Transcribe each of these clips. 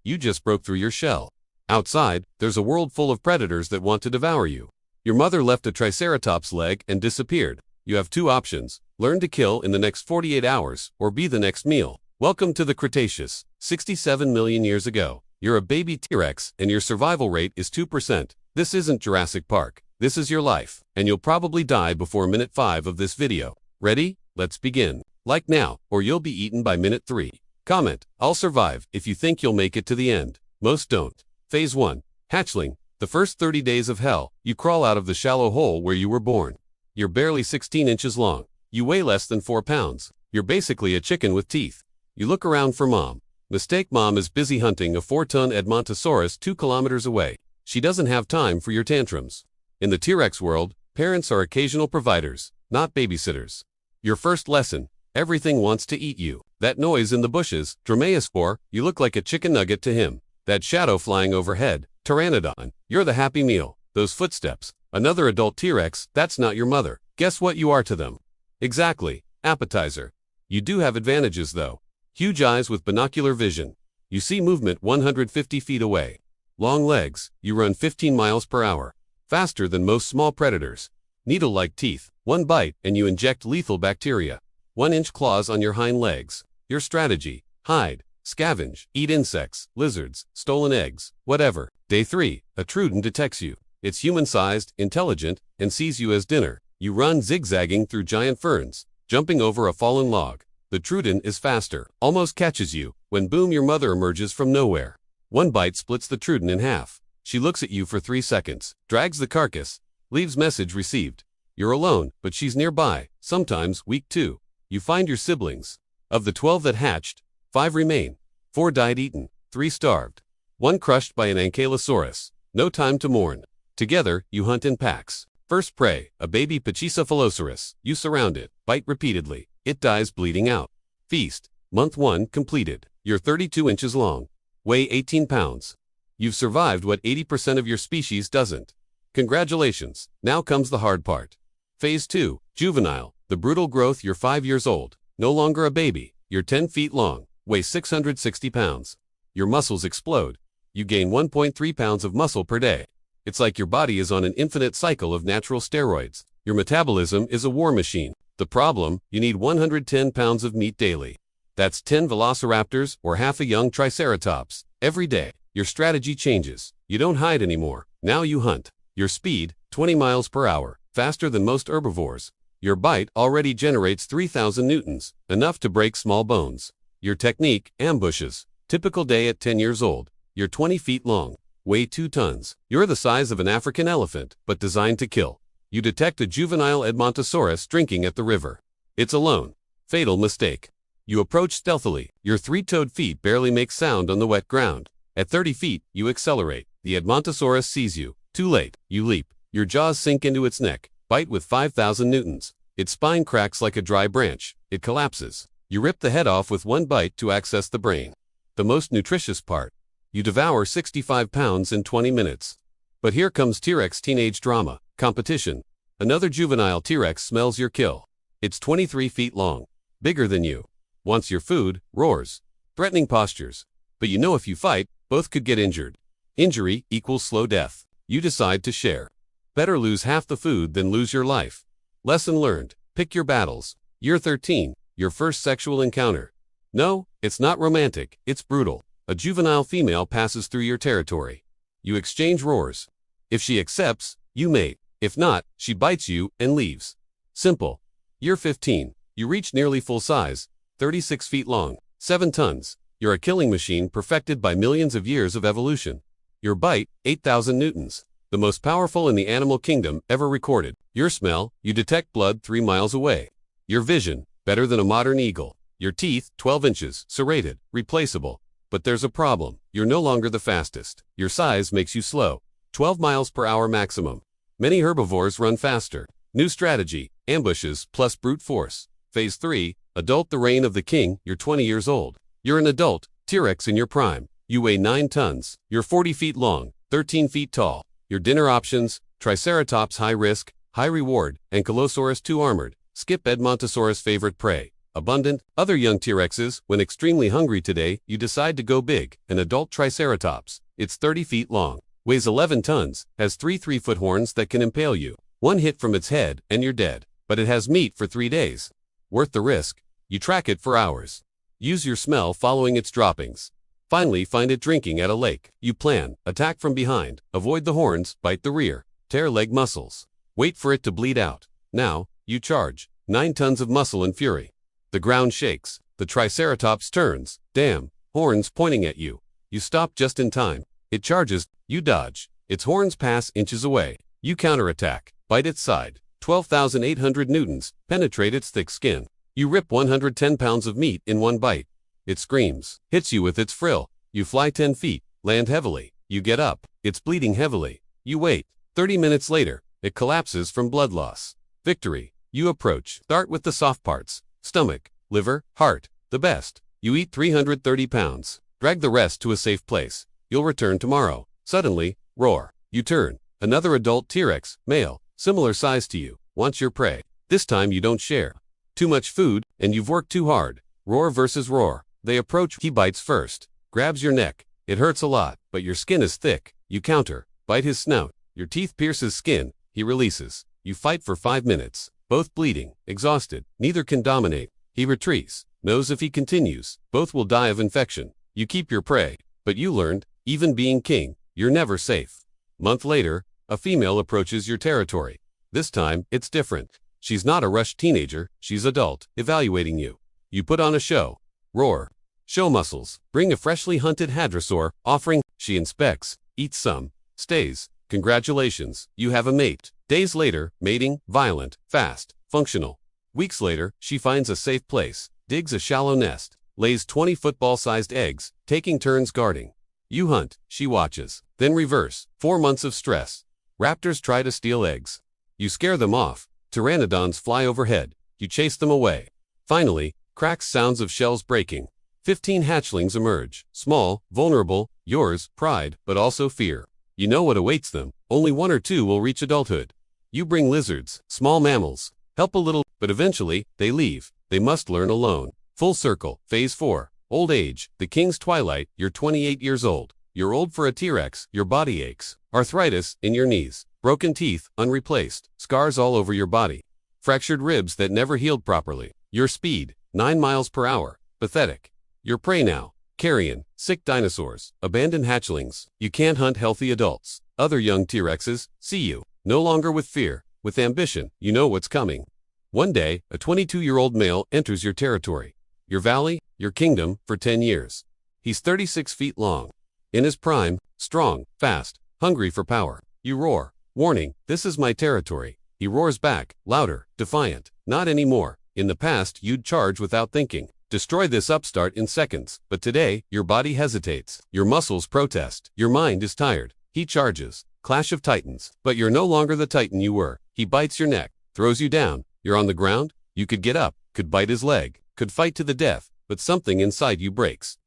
you just broke through your shell. Outside, there's a world full of predators that want to devour you. Your mother left a triceratops leg and disappeared. You have two options: learn to kill in the next 48 hours, or be the next meal. Welcome to the Cretaceous. 67 million years ago, you're a baby T-Rex and your survival rate is 2%. This isn't Jurassic Park. This is your life, and you'll probably die before minute 5 of this video. Ready? Let's begin. Like now, or you'll be eaten by minute 3. Comment, "I'll survive," if you think you'll make it to the end. Most don't. Phase 1. Hatchling. The first 30 days of hell, you crawl out of the shallow hole where you were born. You're barely 16 inches long. You weigh less than 4 pounds. You're basically a chicken with teeth. You look around for mom. Mistake: mom is busy hunting a 4-ton Edmontosaurus 2 kilometers away. She doesn't have time for your tantrums. In the T-Rex world, parents are occasional providers, not babysitters. Your first lesson: everything wants to eat you. That noise in the bushes, Dromaeosaur, you look like a chicken nugget to him. That shadow flying overhead, Pteranodon, you're the happy meal. Those footsteps, another adult T-Rex, that's not your mother. Guess what you are to them? Exactly, appetizer. You do have advantages though. Huge eyes with binocular vision. You see movement 150 feet away. Long legs, you run 15 miles per hour. Faster than most small predators. Needle-like teeth, one bite and you inject lethal bacteria. 1-inch claws on your hind legs. Your strategy: hide, scavenge, eat insects, lizards, stolen eggs, whatever. Day 3, a Trudon detects you. It's human-sized, intelligent, and sees you as dinner. You run zigzagging through giant ferns, jumping over a fallen log. The Trudon is faster, almost catches you, when boom, your mother emerges from nowhere. One bite splits the Trudon in half. She looks at you for 3 seconds, drags the carcass, leaves message received. You're alone, but she's nearby, sometimes weak too. You find your siblings. Of the 12 that hatched, 5 remain. 4 died eaten, 3 starved. 1 crushed by an ankylosaurus. No time to mourn. Together, you hunt in packs. First prey, a baby Pachycephalosaurus. You surround it, bite repeatedly. It dies bleeding out. Feast. Month 1 completed. You're 32 inches long. Weigh 18 pounds. You've survived what 80% of your species doesn't. Congratulations. Now comes the hard part. Phase 2. Juvenile. The brutal growth: you're 5 years old. No longer a baby. You're 10 feet long. Weigh 660 pounds. Your muscles explode. You gain 1.3 pounds of muscle per day. It's like your body is on an infinite cycle of natural steroids. Your metabolism is a war machine. The problem: you need 110 pounds of meat daily. That's 10 velociraptors or half a young triceratops every day. Your strategy changes. You don't hide anymore. Now you hunt. Your speed, 20 miles per hour, faster than most herbivores. Your bite already generates 3,000 newtons, enough to break small bones. Your technique: ambushes. Typical day at 10 years old. You're 20 feet long. Weigh 2 tons. You're the size of an African elephant, but designed to kill. You detect a juvenile Edmontosaurus drinking at the river. It's alone. Fatal mistake. You approach stealthily. Your 3-toed feet barely make sound on the wet ground. At 30 feet, you accelerate. The Edmontosaurus sees you. Too late. You leap. Your jaws sink into its neck. Bite with 5,000 newtons. Its spine cracks like a dry branch. It collapses. You rip the head off with 1 bite to access the brain. The most nutritious part. You devour 65 pounds in 20 minutes. But here comes T-Rex teenage drama. Competition. Another juvenile T-Rex smells your kill. It's 23 feet long. Bigger than you. Wants your food, roars. Threatening postures. But you know if you fight, both could get injured. Injury equals slow death. You decide to share. Better lose half the food than lose your life. Lesson learned: pick your battles. Year 13, your first sexual encounter. No, it's not romantic, it's brutal. A juvenile female passes through your territory. You exchange roars. If she accepts, you mate. If not, she bites you and leaves. Simple. Year 15, you reach nearly full size, 36 feet long, 7 tons. You're a killing machine perfected by millions of years of evolution. Your bite, 8,000 newtons. The most powerful in the animal kingdom ever recorded. Your smell: you detect blood 3 miles away. Your vision: better than a modern eagle. Your teeth, 12 inches, serrated, replaceable. But there's a problem. You're no longer the fastest. Your size makes you slow. 12 miles per hour maximum. Many herbivores run faster. New strategy: ambushes plus brute force. Phase 3, adult. The reign of the king. You're 20 years old. You're an adult, T-Rex in your prime. You weigh 9 tons. You're 40 feet long, 13 feet tall. Your dinner options: Triceratops high risk, high reward, Ankylosaurus 2 armored. Skip Edmontosaurus favorite prey. abundant. Other young T-Rexes, when extremely hungry today, you decide to go big. An adult Triceratops. It's 30 feet long, weighs 11 tons, has 3 3-foot horns that can impale you. One hit from its head, and you're dead. But it has meat for 3 days. Worth the risk. You track it for hours. Use your smell following its droppings. Finally find it drinking at a lake. You plan, attack from behind, avoid the horns, bite the rear, tear leg muscles. Wait for it to bleed out. Now, you charge. 9 tons of muscle and fury. The ground shakes. The Triceratops turns. Damn, horns pointing at you. You stop just in time. It charges. You dodge. Its horns pass inches away. You counterattack. Bite its side. 12,800 newtons. Penetrate its thick skin. You rip 110 pounds of meat in one bite. It screams. Hits you with its frill. You fly 10 feet. Land heavily. You get up. It's bleeding heavily. You wait. 30 minutes later, it collapses from blood loss. Victory. You approach. Start with the soft parts. Stomach, liver, heart. The best. You eat 330 pounds. Drag the rest to a safe place. You'll return tomorrow. Suddenly, roar. You turn. Another adult T-Rex, male, similar size to you, wants your prey. This time you don't share. Too much food, and you've worked too hard. Roar versus roar. They approach. He bites first. Grabs your neck. It hurts a lot, but your skin is thick. You counter. Bite his snout. Your teeth pierce his skin. He releases. You fight for 5 minutes. Both bleeding, exhausted. Neither can dominate. He retreats. Knows if he continues, both will die of infection. You keep your prey. But you learned, even being king, you're never safe. Month later, a female approaches your territory. This time, it's different. She's not a rushed teenager, she's adult, evaluating you. You put on a show. Roar. Show muscles. Bring a freshly hunted hadrosaur, offering. She inspects, eats some, stays. Congratulations, you have a mate. Days later, mating, violent, fast, functional. Weeks later, she finds a safe place, digs a shallow nest, lays 20 football-sized eggs, taking turns guarding. You hunt, she watches. Then reverse, 4 months of stress. Raptors try to steal eggs. You scare them off. Pteranodons fly overhead. You chase them away. Finally, cracks sounds of shells breaking. 15 hatchlings emerge, small, vulnerable, yours, pride, but also fear. You know what awaits them. Only 1 or 2 will reach adulthood. You bring lizards, small mammals, help a little, but eventually, they leave. They must learn alone. Full circle, phase 4. Old age, the king's twilight, you're 28 years old. You're old for a T-Rex, your body aches. Arthritis in your knees. Broken teeth, unreplaced. Scars all over your body. Fractured ribs that never healed properly. Your speed, 9 miles per hour. Pathetic. Your prey now. Carrion, sick dinosaurs, abandoned hatchlings. You can't hunt healthy adults. Other young T-Rexes see you. No longer with fear, with ambition. You know what's coming. One day, a 22-year-old male enters your territory. Your valley, your kingdom, for 10 years. He's 36 feet long. In his prime, strong, fast, hungry for power. You roar. Warning, this is my territory. He roars back, louder, defiant. Not anymore. In the past, you'd charge without thinking. Destroy this upstart in seconds. But today, your body hesitates. Your muscles protest. Your mind is tired. He charges. Clash of titans. But you're no longer the titan you were. He bites your neck, throws you down. You're on the ground. You could get up, could bite his leg, could fight to the death, but something inside you breaks.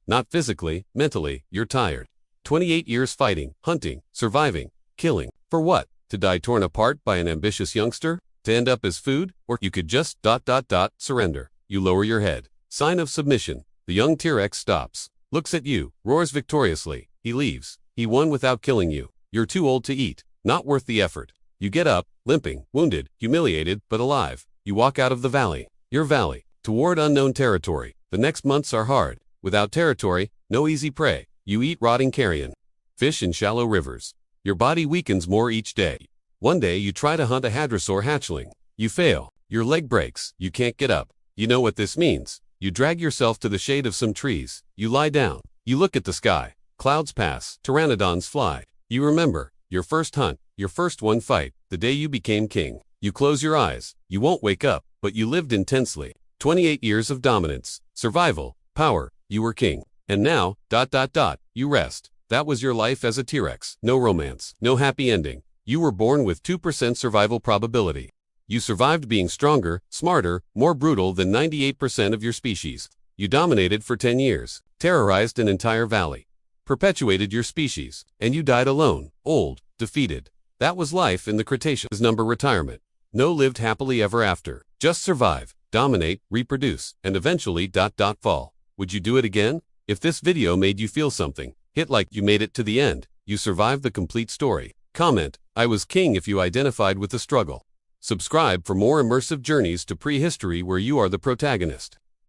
Not physically, mentally, you're tired. 28 years fighting, hunting, surviving, killing. For what? To die torn apart by an ambitious youngster? To end up as food? Or you could just ... surrender. You lower your head. Sign of submission. The young T-Rex stops. Looks at you, roars victoriously. He leaves. He won without killing you. You're too old to eat. Not worth the effort. You get up, limping, wounded, humiliated, but alive. You walk out of the valley. Your valley. Toward unknown territory. The next months are hard. Without territory, no easy prey. You eat rotting carrion. Fish in shallow rivers. Your body weakens more each day. One day you try to hunt a hadrosaur hatchling. You fail. Your leg breaks. You can't get up. You know what this means. You drag yourself to the shade of some trees. You lie down. You look at the sky. Clouds pass. Pteranodons fly. You remember. Your first hunt. Your first one fight. The day you became king. You close your eyes. You won't wake up. But you lived intensely. 28 years of dominance. Survival. Power. You were king. And now, ... you rest. That was your life as a T-Rex. No romance. No happy ending. You were born with 2% survival probability. You survived being stronger, smarter, more brutal than 98% of your species. You dominated for 10 years, terrorized an entire valley, perpetuated your species, and you died alone, old, defeated. That was life in the Cretaceous. Number retirement. No lived happily ever after. Just survive. dominate, reproduce, and eventually fall. Would you do it again? If this video made you feel something, hit like. You made it to the end. You survived the complete story. Comment, I was king if you identified with the struggle. Subscribe for more immersive journeys to prehistory where you are the protagonist.